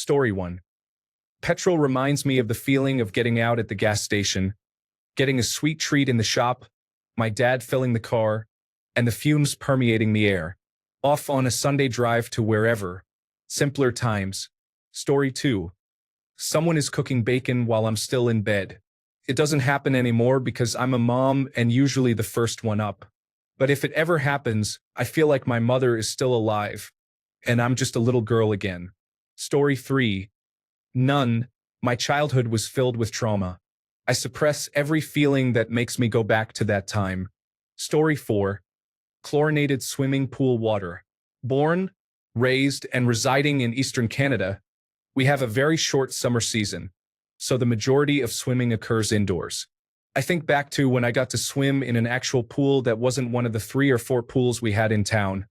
Story 1. Petrol reminds me of the feeling of getting out at the gas station, getting a sweet treat in the shop, my dad filling the car, and the fumes permeating the air. Off on a Sunday drive to wherever. Simpler times. Story 2. Someone is cooking bacon while I'm still in bed. It doesn't happen anymore because I'm a mom and usually the first one up. But if it ever happens, I feel like my mother is still alive, and I'm just a little girl again. Story 3. None. My childhood was filled with trauma. I suppress every feeling that makes me go back to that time. Story 4. Chlorinated swimming pool water. Born, raised, and residing in Eastern Canada, we have a very short summer season, so the majority of swimming occurs indoors. I think back to when I got to swim in an actual pool that wasn't one of the 3 or 4 pools we had in town.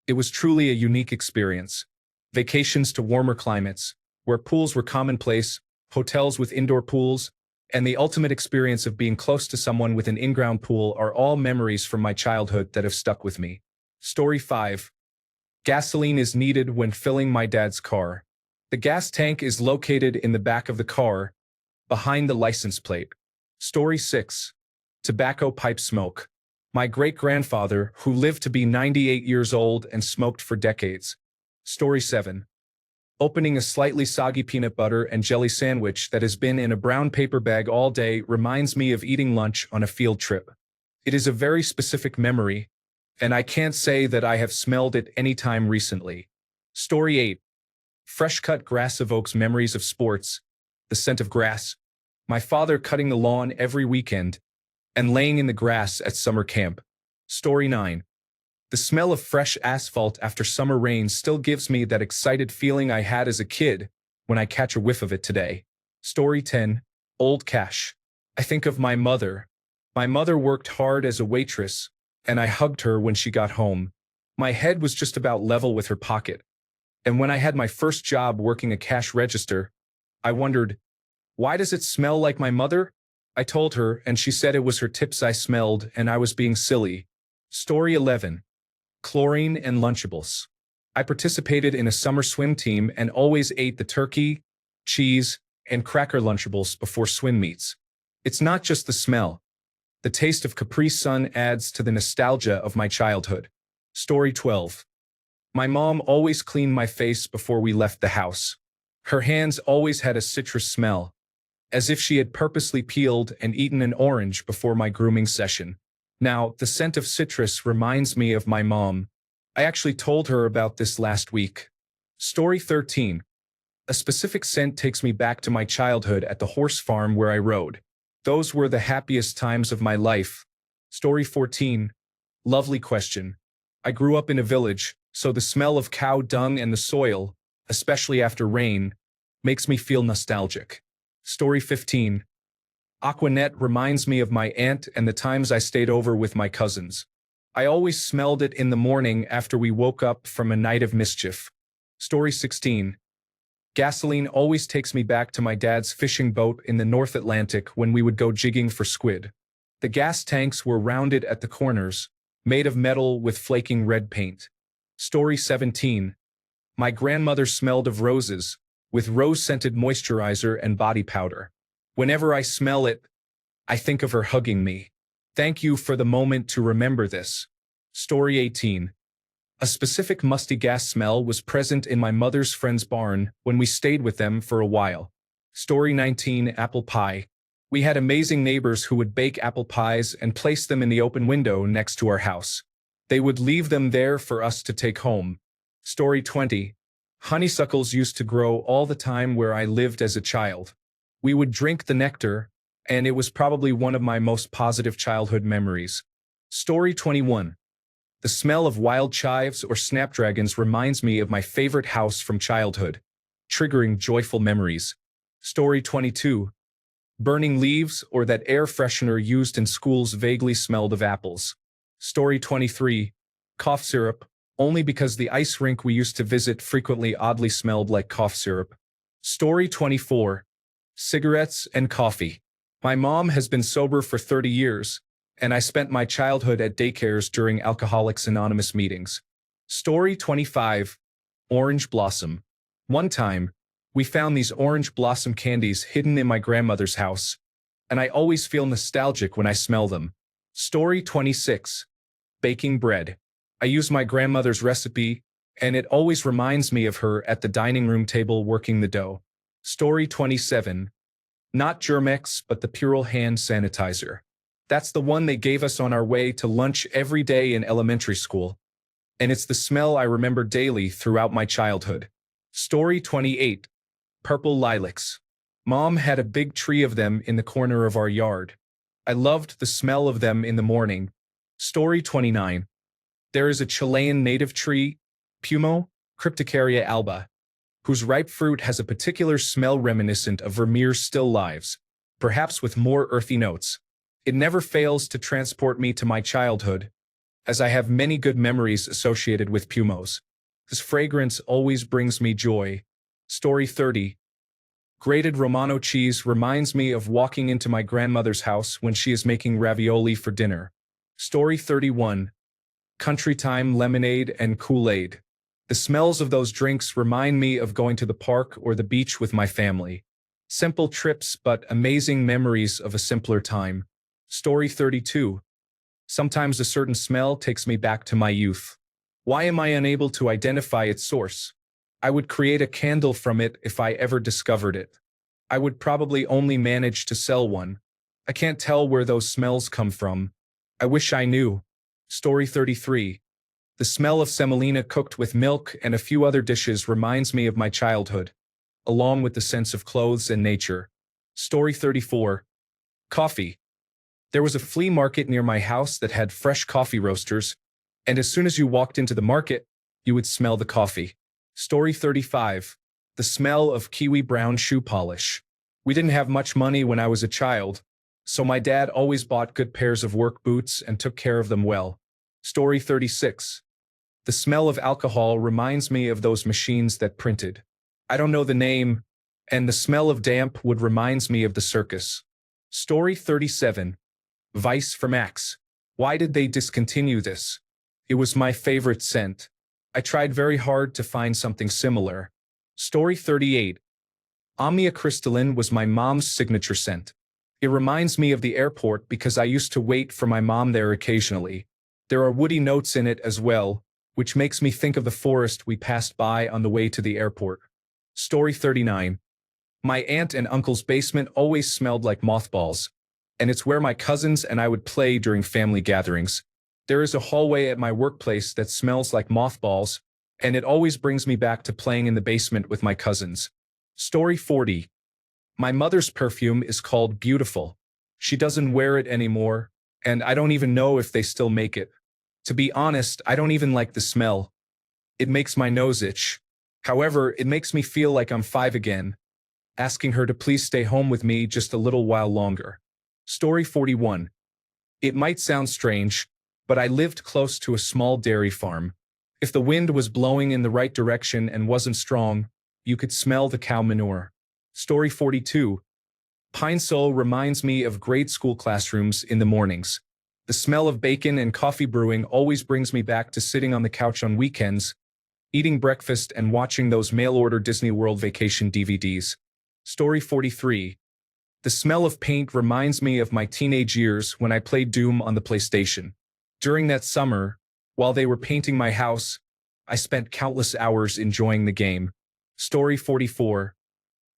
It was truly a unique experience. Vacations to warmer climates, where pools were commonplace, hotels with indoor pools, and the ultimate experience of being close to someone with an in-ground pool are all memories from my childhood that have stuck with me. Story 5. Gasoline is needed when filling my dad's car. The gas tank is located in the back of the car, behind the license plate. Story 6. Tobacco pipe smoke. My great-grandfather, who lived to be 98 years old and smoked for decades. Story 7. Opening a slightly soggy peanut butter and jelly sandwich that has been in a brown paper bag all day reminds me of eating lunch on a field trip. It is a very specific memory, and I can't say that I have smelled it any time recently. Story 8. Fresh-cut grass evokes memories of sports, the scent of grass, my father cutting the lawn every weekend, and laying in the grass at summer camp. Story 9. The smell of fresh asphalt after summer rain still gives me that excited feeling I had as a kid when I catch a whiff of it today. Story 10. Old cash. I think of my mother. My mother worked hard as a waitress, and I hugged her when she got home. My head was just about level with her pocket. And when I had my first job working a cash register, I wondered, why does it smell like my mother? I told her, and she said it was her tips I smelled, and I was being silly. Story 11. Chlorine and Lunchables. I participated in a summer swim team and always ate the turkey, cheese, and cracker Lunchables before swim meets. It's not just the smell. The taste of Capri Sun adds to the nostalgia of my childhood. Story 12. My mom always cleaned my face before we left the house. Her hands always had a citrus smell, as if she had purposely peeled and eaten an orange before my grooming session. Now, the scent of citrus reminds me of my mom. I actually told her about this last week. Story 13. A specific scent takes me back to my childhood at the horse farm where I rode. Those were the happiest times of my life. Story 14. Lovely question. I grew up in a village, so the smell of cow dung and the soil, especially after rain, makes me feel nostalgic. Story 15. Aquanet reminds me of my aunt and the times I stayed over with my cousins. I always smelled it in the morning after we woke up from a night of mischief. Story 16. Gasoline always takes me back to my dad's fishing boat in the North Atlantic when we would go jigging for squid. The gas tanks were rounded at the corners, made of metal with flaking red paint. Story 17. My grandmother smelled of roses, with rose-scented moisturizer and body powder. Whenever I smell it, I think of her hugging me. Thank you for the moment to remember this. Story 18. A specific musty gas smell was present in my mother's friend's barn when we stayed with them for a while. Story 19. Apple pie. We had amazing neighbors who would bake apple pies and place them in the open window next to our house. They would leave them there for us to take home. Story 20. Honeysuckles used to grow all the time where I lived as a child. We would drink the nectar, and it was probably one of my most positive childhood memories. Story 21. The smell of wild chives or snapdragons reminds me of my favorite house from childhood, triggering joyful memories. Story 22. Burning leaves or that air freshener used in schools vaguely smelled of apples. Story 23. Cough syrup, only because the ice rink we used to visit frequently oddly smelled like cough syrup. Story 24. Cigarettes and coffee. My mom has been sober for 30 years, and I spent my childhood at daycares during Alcoholics Anonymous meetings. Story 25. Orange blossom. One time, We found these orange blossom candies hidden in my grandmother's house, and I always feel nostalgic when I smell them. Story 26. Baking bread. I use my grandmother's recipe, and it always reminds me of her at the dining room table working the dough. Story 27. Not Germex, but the Purell hand sanitizer. That's the one they gave us on our way to lunch every day in elementary school, and it's the smell I remember daily throughout my childhood. Story 28. Purple lilacs. Mom had a big tree of them in the corner of our yard. I loved the smell of them in the morning. Story 29. There is a Chilean native tree, Pumo, Cryptocarya alba, whose ripe fruit has a particular smell reminiscent of Vermeer's still lives, perhaps with more earthy notes. It never fails to transport me to my childhood, as I have many good memories associated with Pumos. This fragrance always brings me joy. Story 30. Grated Romano cheese reminds me of walking into my grandmother's house when she is making ravioli for dinner. Story 31. Country Time lemonade and Kool-Aid. The smells of those drinks remind me of going to the park or the beach with my family. Simple trips but amazing memories of a simpler time. Story 32. Sometimes a certain smell takes me back to my youth. Why am I unable to identify its source? I would create a candle from it if I ever discovered it. I would probably only manage to sell one. I can't tell where those smells come from. I wish I knew. Story 33. The smell of semolina cooked with milk and a few other dishes reminds me of my childhood, along with the sense of clothes and nature. Story 34. Coffee. There was a flea market near my house that had fresh coffee roasters, and as soon as you walked into the market, you would smell the coffee. Story 35. The smell of kiwi brown shoe polish. We didn't have much money when I was a child, so my dad always bought good pairs of work boots and took care of them well. Story 36. The smell of alcohol reminds me of those machines that printed. I don't know the name, and the smell of damp wood reminds me of the circus. Story 37. Vice for Max. Why did they discontinue this? It was my favorite scent. I tried very hard to find something similar. Story 38. Omnia Crystalline was my mom's signature scent. It reminds me of the airport because I used to wait for my mom there occasionally. There are woody notes in it as well, which makes me think of the forest we passed by on the way to the airport. Story 39. My aunt and uncle's basement always smelled like mothballs, and it's where my cousins and I would play during family gatherings. There is a hallway at my workplace that smells like mothballs, and it always brings me back to playing in the basement with my cousins. Story 40. My mother's perfume is called Beautiful. She doesn't wear it anymore, and I don't even know if they still make it. To be honest, I don't even like the smell. It makes my nose itch. However, it makes me feel like I'm 5 again, asking her to please stay home with me just a little while longer. Story 41. It might sound strange, but I lived close to a small dairy farm. If the wind was blowing in the right direction and wasn't strong, you could smell the cow manure. Story 42. Pine Sol reminds me of grade school classrooms in the mornings. The smell of bacon and coffee brewing always brings me back to sitting on the couch on weekends, eating breakfast and watching those mail-order Disney World Vacation DVDs. Story 43. The smell of paint reminds me of my teenage years when I played Doom on the PlayStation. During that summer, while they were painting my house, I spent countless hours enjoying the game. Story 44.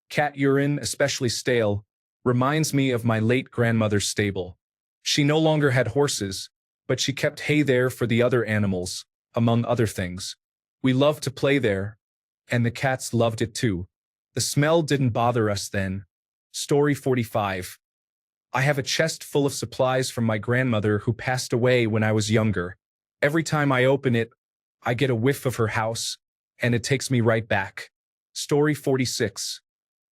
Cat urine, especially stale, reminds me of my late grandmother's stable. She no longer had horses, but she kept hay there for the other animals, among other things. We loved to play there, and the cats loved it too. The smell didn't bother us then. Story 45. I have a chest full of supplies from my grandmother who passed away when I was younger. Every time I open it, I get a whiff of her house, and it takes me right back. Story 46.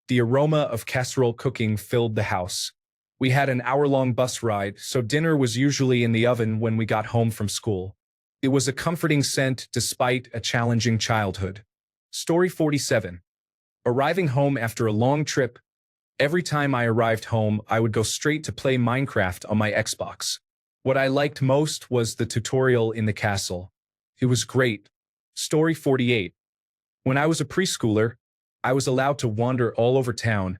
The aroma of casserole cooking filled the house. We had an hour-long bus ride, so dinner was usually in the oven when we got home from school. It was a comforting scent despite a challenging childhood. Story 47. Arriving home after a long trip, every time I arrived home, I would go straight to play Minecraft on my Xbox. What I liked most was the tutorial in the castle. It was great. Story 48. When I was a preschooler, I was allowed to wander all over town,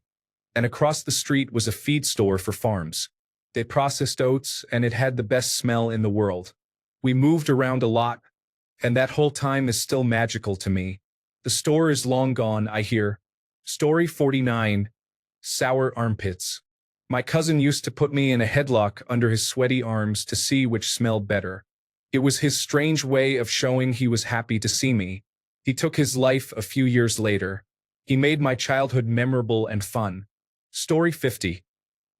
and across the street was a feed store for farms. They processed oats, and it had the best smell in the world. We moved around a lot, and that whole time is still magical to me. The store is long gone, I hear. Story 49. Sour armpits. My cousin used to put me in a headlock under his sweaty arms to see which smelled better. It was his strange way of showing he was happy to see me. He took his life a few years later. He made my childhood memorable and fun. Story 50.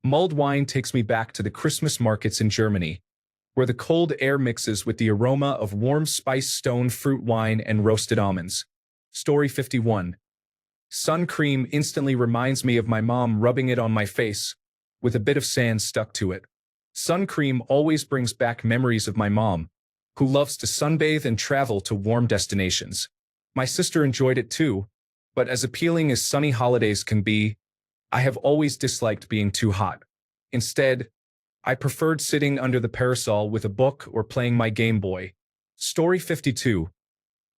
Mulled wine takes me back to the Christmas markets in Germany, where the cold air mixes with the aroma of warm spiced stone fruit wine and roasted almonds. Story 51. Sun cream instantly reminds me of my mom rubbing it on my face, with a bit of sand stuck to it. Sun cream always brings back memories of my mom, who loves to sunbathe and travel to warm destinations. My sister enjoyed it too, but as appealing as sunny holidays can be, I have always disliked being too hot. Instead, I preferred sitting under the parasol with a book or playing my Game Boy. Story 52.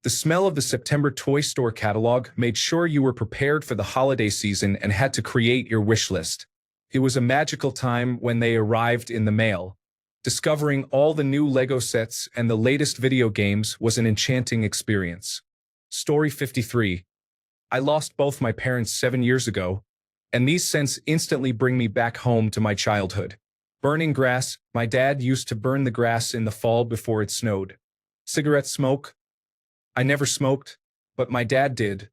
The smell of the September toy store catalog made sure you were prepared for the holiday season and had to create your wish list. It was a magical time when they arrived in the mail. Discovering all the new Lego sets and the latest video games was an enchanting experience. Story 53. I lost both my parents 7 years ago, and these scents instantly bring me back home to my childhood. Burning grass. My dad used to burn the grass in the fall before it snowed. Cigarette smoke. I never smoked, but my dad did,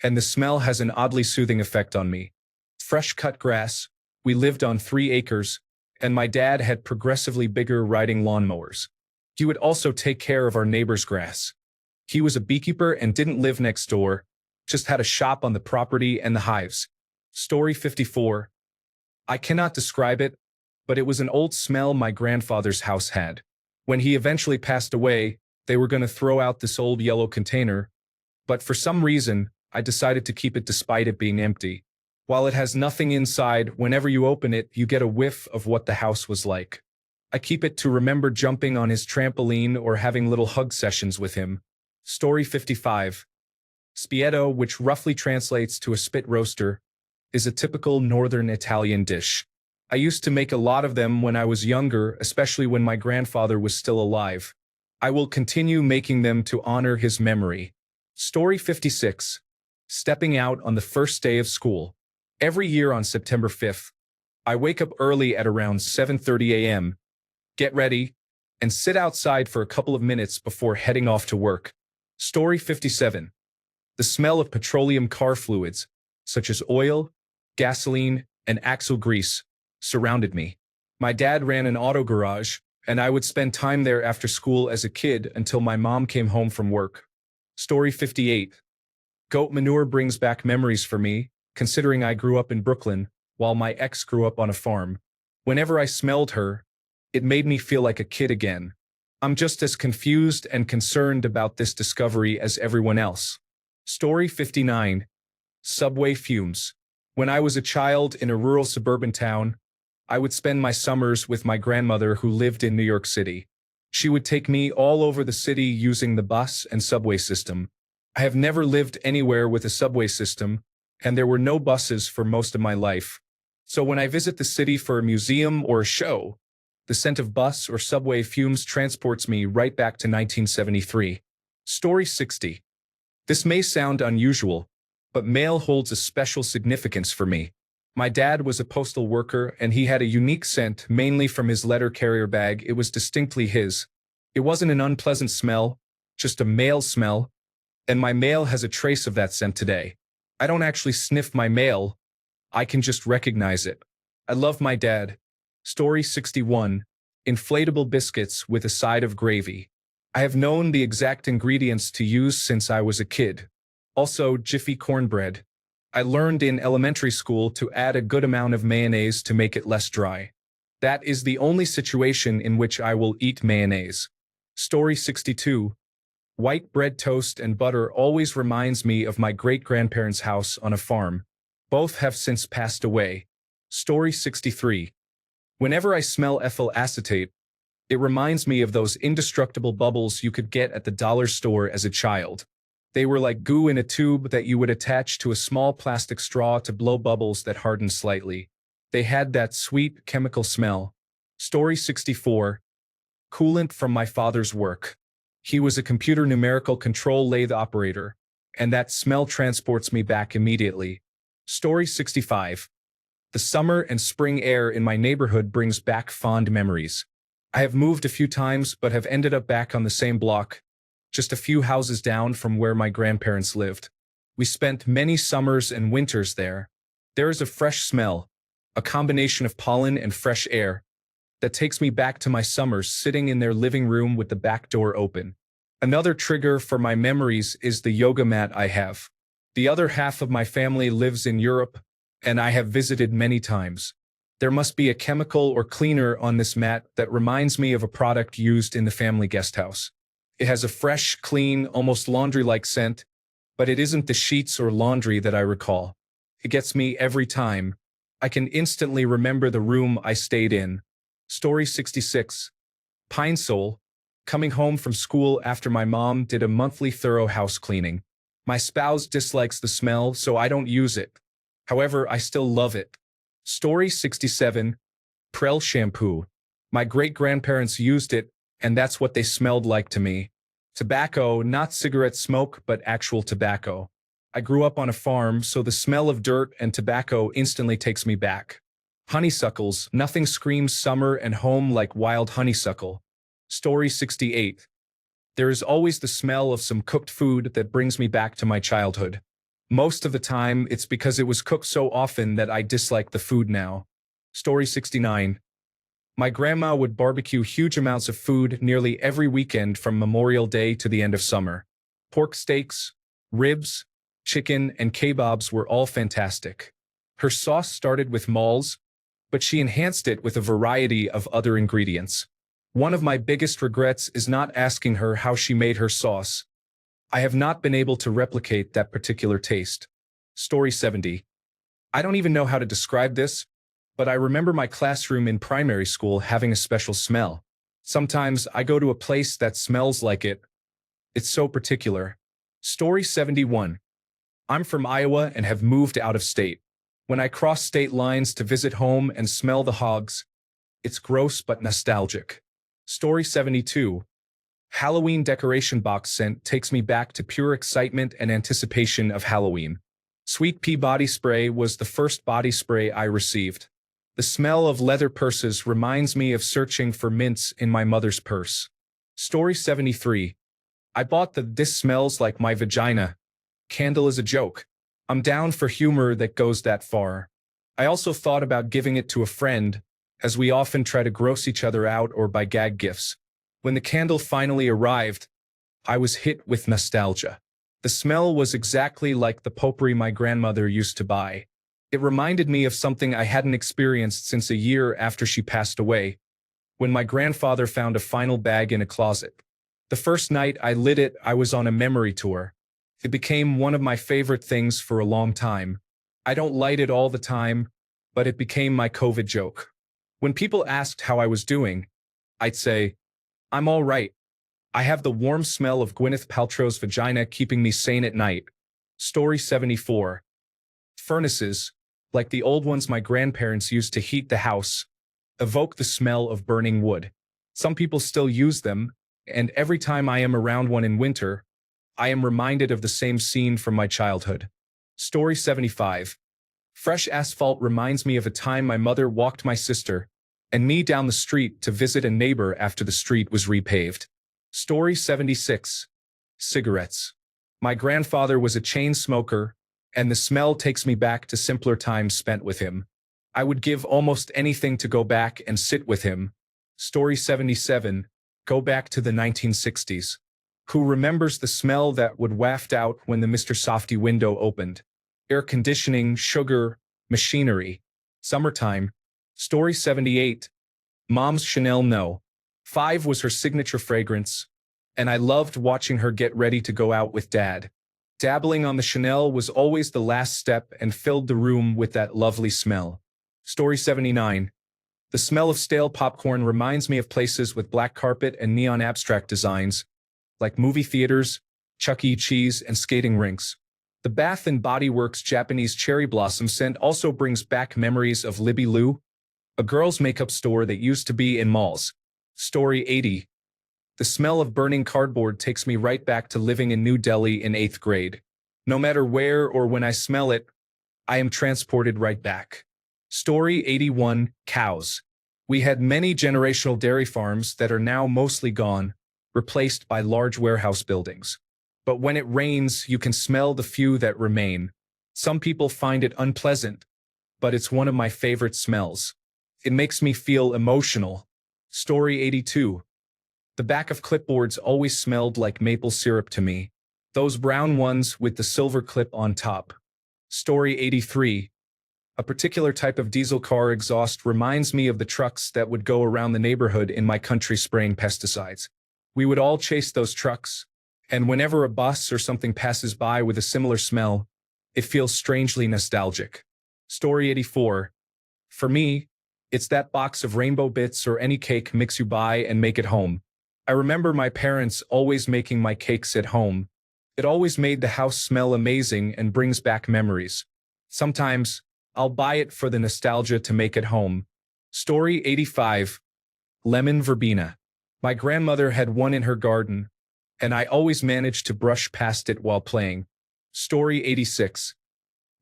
and the smell has an oddly soothing effect on me. Fresh cut grass. We lived on 3 acres, and my dad had progressively bigger riding lawnmowers. He would also take care of our neighbor's grass. He was a beekeeper and didn't live next door, just had a shop on the property and the hives. Story 54. I cannot describe it, but it was an old smell my grandfather's house had. When he eventually passed away, they were going to throw out this old yellow container, but for some reason, I decided to keep it despite it being empty. While it has nothing inside, whenever you open it, you get a whiff of what the house was like. I keep it to remember jumping on his trampoline or having little hug sessions with him. Story 55. Spietto, which roughly translates to a spit roaster, is a typical northern Italian dish. I used to make a lot of them when I was younger, especially when my grandfather was still alive. I will continue making them to honor his memory. Story 56. Stepping out on the first day of school. Every year on September 5th, I wake up early at around 7:30 a.m., get ready, and sit outside for a couple of minutes before heading off to work. Story 57. The smell of petroleum car fluids, such as oil, gasoline, and axle grease, surrounded me. My dad ran an auto garage, and I would spend time there after school as a kid until my mom came home from work. Story 58. Goat manure brings back memories for me, considering I grew up in Brooklyn, while my ex grew up on a farm. Whenever I smelled her, it made me feel like a kid again. I'm just as confused and concerned about this discovery as everyone else. Story 59. Subway fumes. When I was a child in a rural suburban town, I would spend my summers with my grandmother who lived in New York City. She would take me all over the city using the bus and subway system. I have never lived anywhere with a subway system, and there were no buses for most of my life. So when I visit the city for a museum or a show, the scent of bus or subway fumes transports me right back to 1973. Story 60. This may sound unusual, but mail holds a special significance for me. My dad was a postal worker, and he had a unique scent, mainly from his letter carrier bag. It was distinctly his. It wasn't an unpleasant smell, just a mail smell, and my mail has a trace of that scent today. I don't actually sniff my mail, I can just recognize it. I love my dad. Story 61. Inflatable biscuits with a side of gravy. I have known the exact ingredients to use since I was a kid. Also, Jiffy cornbread. I learned in elementary school to add a good amount of mayonnaise to make it less dry. That is the only situation in which I will eat mayonnaise. Story 62. White bread toast and butter always reminds me of my great-grandparents' house on a farm. Both have since passed away. Story 63. Whenever I smell ethyl acetate, it reminds me of those indestructible bubbles you could get at the dollar store as a child. They were like goo in a tube that you would attach to a small plastic straw to blow bubbles that hardened slightly. They had that sweet chemical smell. Story 64. Coolant from my father's work. He was a computer numerical control lathe operator, and that smell transports me back immediately. Story 65. The summer and spring air in my neighborhood brings back fond memories. I have moved a few times but have ended up back on the same block, just a few houses down from where my grandparents lived. We spent many summers and winters there. There is a fresh smell, a combination of pollen and fresh air, that takes me back to my summers sitting in their living room with the back door open. Another trigger for my memories is the yoga mat I have. The other half of my family lives in Europe, and I have visited many times. There must be a chemical or cleaner on this mat that reminds me of a product used in the family guest house. It has a fresh, clean, almost laundry-like scent, but it isn't the sheets or laundry that I recall. It gets me every time. I can instantly remember the room I stayed in. Story 66. Pine Sol. Coming home from school after my mom did a monthly thorough house cleaning. My spouse dislikes the smell, so I don't use it. However, I still love it. Story 67. Prel shampoo. My great-grandparents used it, and that's what they smelled like to me. Tobacco, not cigarette smoke, but actual tobacco. I grew up on a farm, so the smell of dirt and tobacco instantly takes me back. Honeysuckles, nothing screams summer and home like wild honeysuckle. Story 68. There is always the smell of some cooked food that brings me back to my childhood. Most of the time, it's because it was cooked so often that I dislike the food now. Story 69. My grandma would barbecue huge amounts of food nearly every weekend from Memorial Day to the end of summer. Pork steaks, ribs, chicken, and kebabs were all fantastic. Her sauce started with malls, but she enhanced it with a variety of other ingredients. One of my biggest regrets is not asking her how she made her sauce. I have not been able to replicate that particular taste. Story 70. I don't even know how to describe this, but I remember my classroom in primary school having a special smell. Sometimes I go to a place that smells like it. It's so particular. Story 71. I'm from Iowa and have moved out of state. When I cross state lines to visit home and smell the hogs, it's gross but nostalgic. Story 72. Halloween decoration box scent takes me back to pure excitement and anticipation of Halloween. Sweet Pea body spray was the first body spray I received. The smell of leather purses reminds me of searching for mints in my mother's purse. Story 73. I bought the "this smells like my vagina" candle as a joke. I'm down for humor that goes that far. I also thought about giving it to a friend, as we often try to gross each other out or buy gag gifts. When the candle finally arrived, I was hit with nostalgia. The smell was exactly like the potpourri my grandmother used to buy. It reminded me of something I hadn't experienced since a year after she passed away, when my grandfather found a final bag in a closet. The first night I lit it, I was on a memory tour. It became one of my favorite things for a long time. I don't light it all the time, but it became my COVID joke. When people asked how I was doing, I'd say, I'm all right. I have the warm smell of Gwyneth Paltrow's vagina keeping me sane at night. Story 74. Furnaces, like the old ones my grandparents used to heat the house, evoke the smell of burning wood. Some people still use them, and every time I am around one in winter, I am reminded of the same scene from my childhood. Story 75. Fresh asphalt reminds me of a time my mother walked my sister and me down the street to visit a neighbor after the street was repaved. Story 76. Cigarettes. My grandfather was a chain smoker, and the smell takes me back to simpler times spent with him. I would give almost anything to go back and sit with him. Story 77. Go back to the 1960s. Who remembers the smell that would waft out when the Mr. Softy window opened? Air conditioning, sugar, machinery. Summertime. Story 78. Mom's Chanel No. 5 was her signature fragrance, and I loved watching her get ready to go out with Dad. Dabbling on the Chanel was always the last step and filled the room with that lovely smell. Story 79. The smell of stale popcorn reminds me of places with black carpet and neon abstract designs, like movie theaters, Chuck E. Cheese, and skating rinks. The Bath and Body Works Japanese cherry blossom scent also brings back memories of Libby Lou, a girls' makeup store that used to be in malls. Story 80. The smell of burning cardboard takes me right back to living in New Delhi in 8th grade. No matter where or when I smell it, I am transported right back. Story 81. Cows. We had many generational dairy farms that are now mostly gone, replaced by large warehouse buildings. But when it rains, you can smell the few that remain. Some people find it unpleasant, but it's one of my favorite smells. It makes me feel emotional. Story 82. The back of clipboards always smelled like maple syrup to me. Those brown ones with the silver clip on top. Story 83. A particular type of diesel car exhaust reminds me of the trucks that would go around the neighborhood in my country spraying pesticides. We would all chase those trucks, and whenever a bus or something passes by with a similar smell, it feels strangely nostalgic. Story 84. For me, it's that box of rainbow bits or any cake mix you buy and make it home. I remember my parents always making my cakes at home. It always made the house smell amazing and brings back memories. Sometimes, I'll buy it for the nostalgia to make it home. Story 85. Lemon verbena. My grandmother had one in her garden, and I always managed to brush past it while playing. Story 86.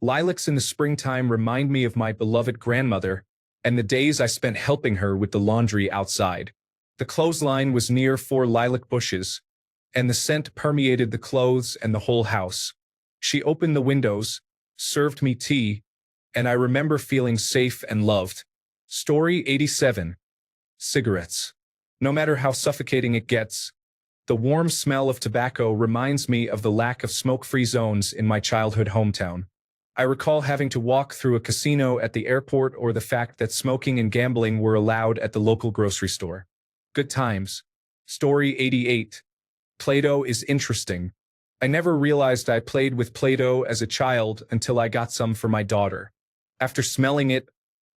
Lilacs in the springtime remind me of my beloved grandmother and the days I spent helping her with the laundry outside. The clothesline was near 4 lilac bushes, and the scent permeated the clothes and the whole house. She opened the windows, served me tea, and I remember feeling safe and loved. Story 87. Cigarettes. No matter how suffocating it gets, the warm smell of tobacco reminds me of the lack of smoke-free zones in my childhood hometown. I recall having to walk through a casino at the airport or the fact that smoking and gambling were allowed at the local grocery store. Good times. Story 88. Play-Doh is interesting. I never realized I played with Play-Doh as a child until I got some for my daughter. After smelling it,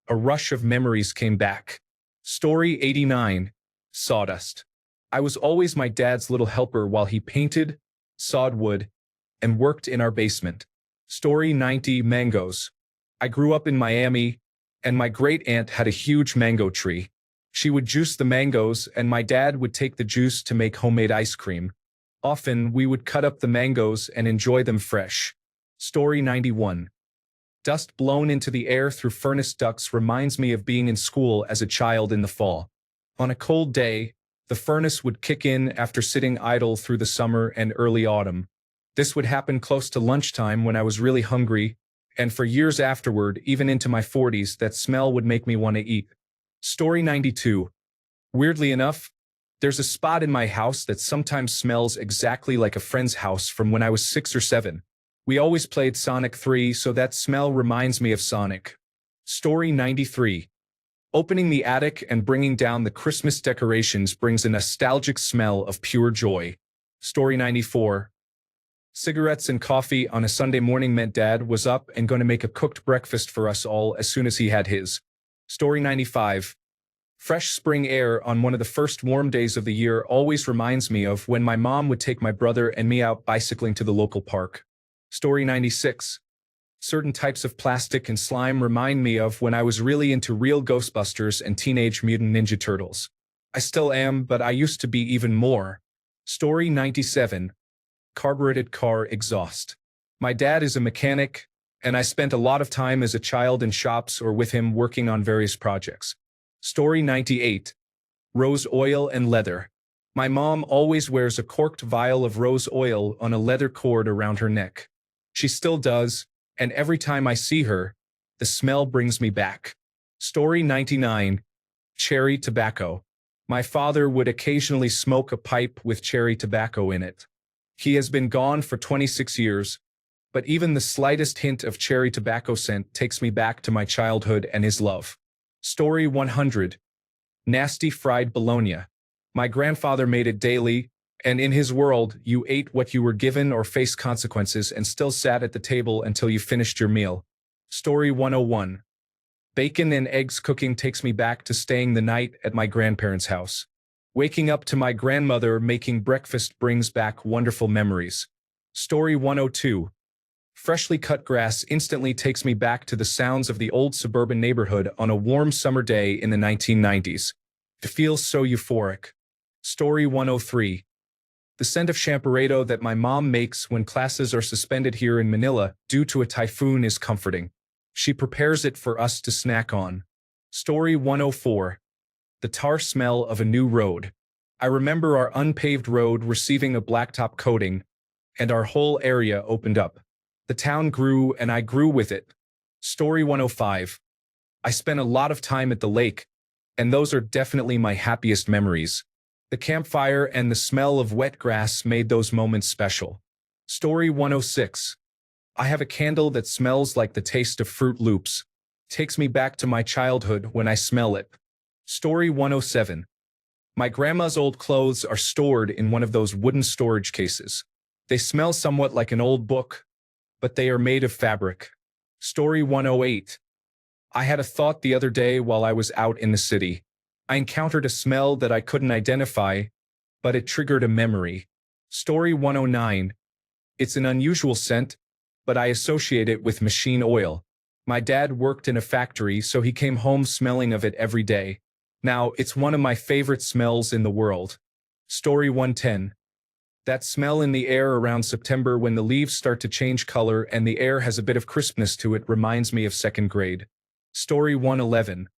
a rush of memories came back. Story 89. Sawdust. I was always my dad's little helper while he painted, sawed wood, and worked in our basement. Story 90. Mangoes. I grew up in Miami, and my great-aunt had a huge mango tree. She would juice the mangoes, and my dad would take the juice to make homemade ice cream. Often, we would cut up the mangoes and enjoy them fresh. Story 91. Dust blown into the air through furnace ducts reminds me of being in school as a child in the fall. On a cold day, the furnace would kick in after sitting idle through the summer and early autumn. This would happen close to lunchtime when I was really hungry, and for years afterward, even into my 40s, that smell would make me want to eat. Story 92. Weirdly enough, there's a spot in my house that sometimes smells exactly like a friend's house from when I was 6 or 7. We always played Sonic 3, so that smell reminds me of Sonic. Story 93. Opening the attic and bringing down the Christmas decorations brings a nostalgic smell of pure joy. Story 94. Cigarettes and coffee on a Sunday morning meant Dad was up and going to make a cooked breakfast for us all as soon as he had his. Story 95. Fresh spring air on one of the first warm days of the year always reminds me of when my mom would take my brother and me out bicycling to the local park. Story 96. Certain types of plastic and slime remind me of when I was really into real Ghostbusters and Teenage Mutant Ninja Turtles. I still am, but I used to be even more. Story 97. Carbureted car exhaust. My dad is a mechanic, and I spent a lot of time as a child in shops or with him working on various projects. Story 98. Rose oil and leather. My mom always wears a corked vial of rose oil on a leather cord around her neck. She still does, and every time I see her, the smell brings me back. Story 99. Cherry tobacco. My father would occasionally smoke a pipe with cherry tobacco in it. He has been gone for 26 years, but even the slightest hint of cherry tobacco scent takes me back to my childhood and his love. Story 100. Nasty fried bologna. My grandfather made it daily, and in his world, you ate what you were given or faced consequences and still sat at the table until you finished your meal. Story 101. Bacon and eggs cooking takes me back to staying the night at my grandparents' house. Waking up to my grandmother making breakfast brings back wonderful memories. Story 102. Freshly cut grass instantly takes me back to the sounds of the old suburban neighborhood on a warm summer day in the 1990s. It feels so euphoric. Story 103. The scent of champorado that my mom makes when classes are suspended here in Manila due to a typhoon is comforting. She prepares it for us to snack on. Story 104. The tar smell of a new road. I remember our unpaved road receiving a blacktop coating, and our whole area opened up. The town grew and I grew with it. Story 105. I spent a lot of time at the lake, and those are definitely my happiest memories. The campfire and the smell of wet grass made those moments special. Story 106. I have a candle that smells like the taste of Fruit Loops. Takes me back to my childhood when I smell it. Story 107. My grandma's old clothes are stored in one of those wooden storage cases. They smell somewhat like an old book, but they are made of fabric. Story 108. I had a thought the other day while I was out in the city. I encountered a smell that I couldn't identify, but it triggered a memory. Story 109. It's an unusual scent, but I associate it with machine oil. My dad worked in a factory, so he came home smelling of it every day. Now, it's one of my favorite smells in the world. Story 110. That smell in the air around September when the leaves start to change color and the air has a bit of crispness to it reminds me of second grade. Story 111.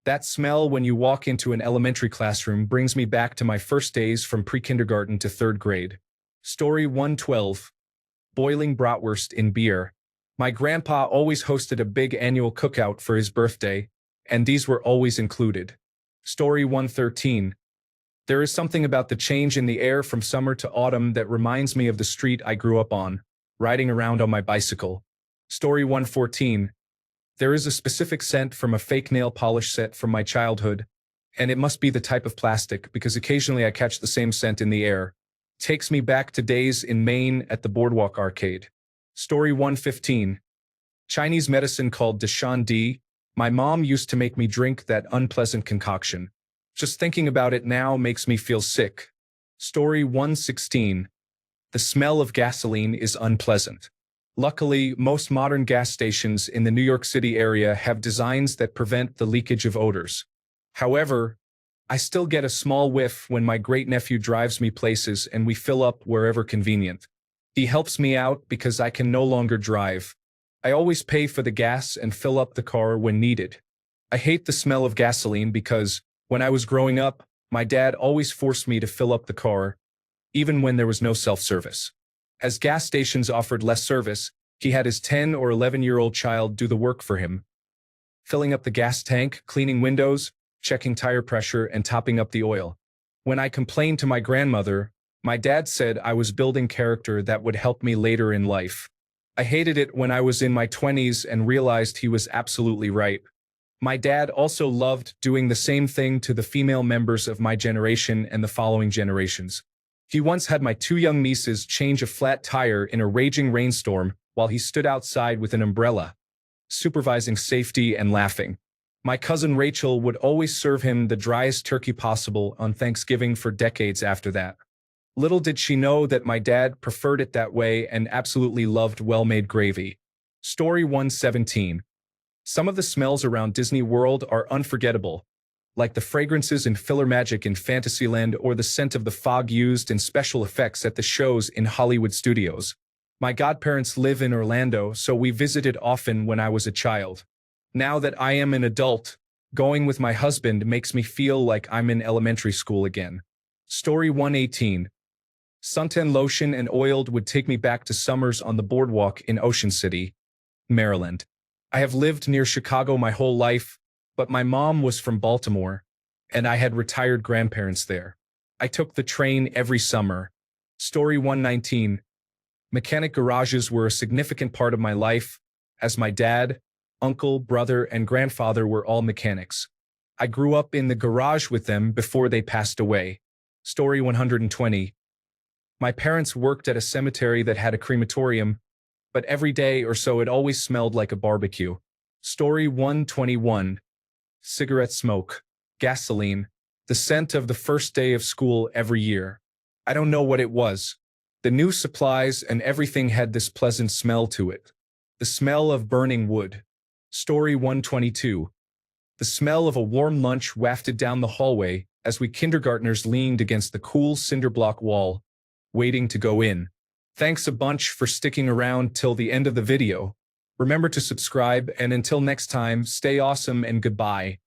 That smell when you walk into an elementary classroom brings me back to my first days from pre-kindergarten to third grade. Story 112. Boiling bratwurst in beer. My grandpa always hosted a big annual cookout for his birthday, and these were always included. Story 113. There is something about the change in the air from summer to autumn that reminds me of the street I grew up on, riding around on my bicycle. Story 114. There is a specific scent from a fake nail polish set from my childhood, and it must be the type of plastic because occasionally I catch the same scent in the air. Takes me back to days in Maine at the Boardwalk Arcade. Story 115. Chinese medicine called Dashan D. My mom used to make me drink that unpleasant concoction. Just thinking about it now makes me feel sick. Story 116. The smell of gasoline is unpleasant. Luckily, most modern gas stations in the New York City area have designs that prevent the leakage of odors. However, I still get a small whiff when my great-nephew drives me places and we fill up wherever convenient. He helps me out because I can no longer drive. I always pay for the gas and fill up the car when needed. I hate the smell of gasoline because, when I was growing up, my dad always forced me to fill up the car, even when there was no self-service. As gas stations offered less service, he had his 10 or 11-year-old child do the work for him, filling up the gas tank, cleaning windows, checking tire pressure, and topping up the oil. When I complained to my grandmother, my dad said I was building character that would help me later in life. I hated it when I was in my 20s and realized he was absolutely right. My dad also loved doing the same thing to the female members of my generation and the following generations. He once had my two young nieces change a flat tire in a raging rainstorm while he stood outside with an umbrella, supervising safety and laughing. My cousin Rachel would always serve him the driest turkey possible on Thanksgiving for decades after that. Little did she know that my dad preferred it that way and absolutely loved well-made gravy. Story 117. Some of the smells around Disney World are unforgettable, like the fragrances in Filler Magic in Fantasyland or the scent of the fog used in special effects at the shows in Hollywood studios. My godparents live in Orlando, so we visited often when I was a child. Now that I am an adult, going with my husband makes me feel like I'm in elementary school again. Story 118. Suntan lotion and oiled would take me back to summers on the boardwalk in Ocean City, Maryland. I have lived near Chicago my whole life, but my mom was from Baltimore, and I had retired grandparents there. I took the train every summer. Story 119. Mechanic garages were a significant part of my life, as my dad, uncle, brother, and grandfather were all mechanics. I grew up in the garage with them before they passed away. Story 120. My parents worked at a cemetery that had a crematorium, but every day or so it always smelled like a barbecue. Story 121. Cigarette smoke, gasoline, the scent of the first day of school every year. I don't know what it was, The new supplies and everything had this pleasant smell to it. The smell of burning wood. Story 122. The smell of a warm lunch wafted down the hallway as we kindergartners leaned against the cool cinder block wall, waiting to go in. Thanks a bunch for sticking around till the end of the video. Remember to subscribe, and until next time, stay awesome and goodbye.